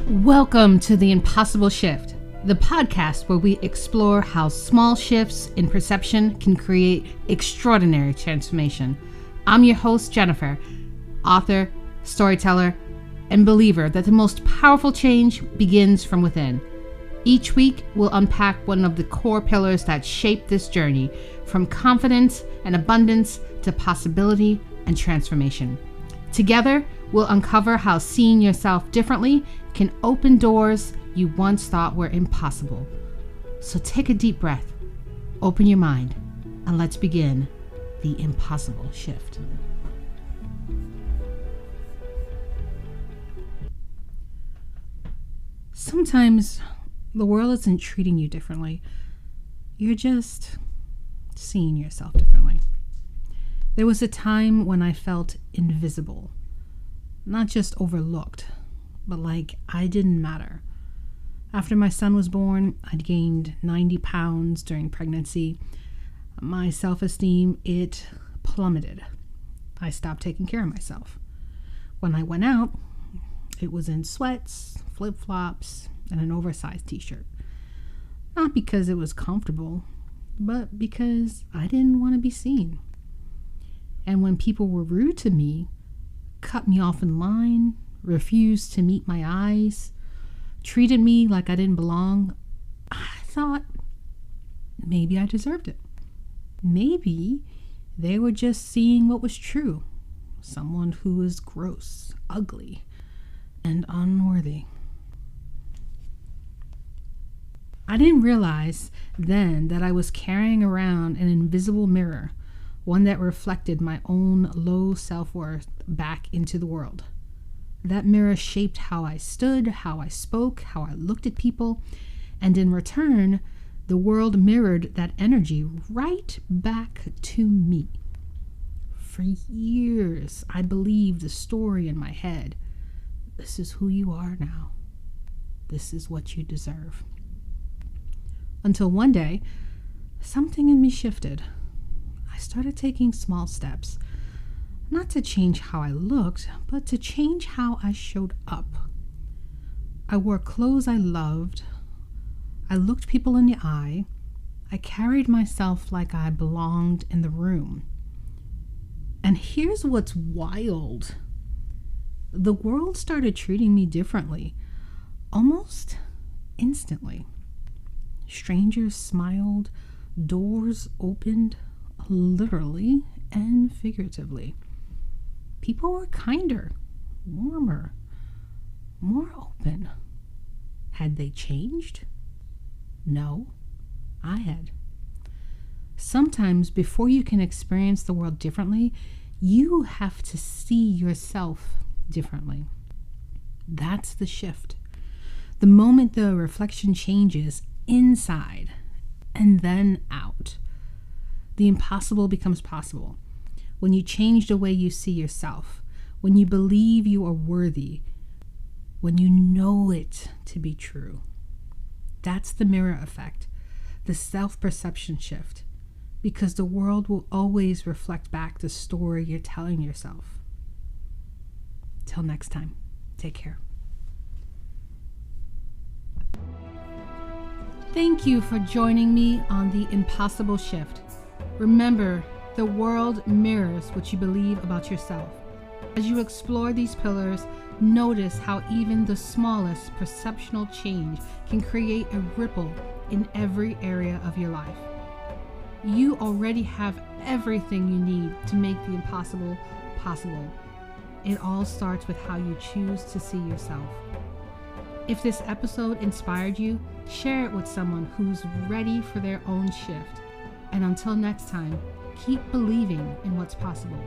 Welcome to The Impossible Shift, the podcast where we explore how small shifts in perception can create extraordinary transformation. I'm your host, Jennifer, author, storyteller, and believer that the most powerful change begins from within. Each week, we'll unpack one of the core pillars that shape this journey, from confidence and abundance to possibility and transformation. Together, we'll uncover how seeing yourself differently can open doors you once thought were impossible. So take a deep breath, open your mind, and let's begin the impossible shift. Sometimes the world isn't treating you differently. You're just seeing yourself differently. There was a time when I felt invisible, not just overlooked, but like I didn't matter. After my son was born, I'd gained 90 pounds during pregnancy. My self-esteem, it plummeted. I stopped taking care of myself. When I went out, it was in sweats, flip-flops, and an oversized t-shirt. Not because it was comfortable, but because I didn't want to be seen. And when people were rude to me, cut me off in line, refused to meet my eyes, treated me like I didn't belong, I thought maybe I deserved it. Maybe they were just seeing what was true. Someone who was gross, ugly, and unworthy. I didn't realize then that I was carrying around an invisible mirror, one that reflected my own low self-worth back into the world. That mirror shaped how I stood, how I spoke, how I looked at people, and in return, the world mirrored that energy right back to me. For years, I believed the story in my head. This is who you are now. This is what you deserve. Until one day, something in me shifted. I started taking small steps, not to change how I looked, but to change how I showed up. I wore clothes I loved. I looked people in the eye. I carried myself like I belonged in the room. And here's what's wild. The world started treating me differently, almost instantly. Strangers smiled, doors opened, literally and figuratively. People were kinder, warmer, more open. Had they changed? No, I had. Sometimes before you can experience the world differently, you have to see yourself differently. That's the shift. The moment the reflection changes inside and then out, the impossible becomes possible. When you change the way you see yourself, when you believe you are worthy, when you know it to be true. That's the mirror effect, the self-perception shift, because the world will always reflect back the story you're telling yourself. Till next time, take care. Thank you for joining me on The Impossible Shift. Remember, the world mirrors what you believe about yourself. As you explore these pillars, notice how even the smallest perceptual change can create a ripple in every area of your life. You already have everything you need to make the impossible possible. It all starts with how you choose to see yourself. If this episode inspired you, share it with someone who's ready for their own shift. And until next time, keep believing in what's possible.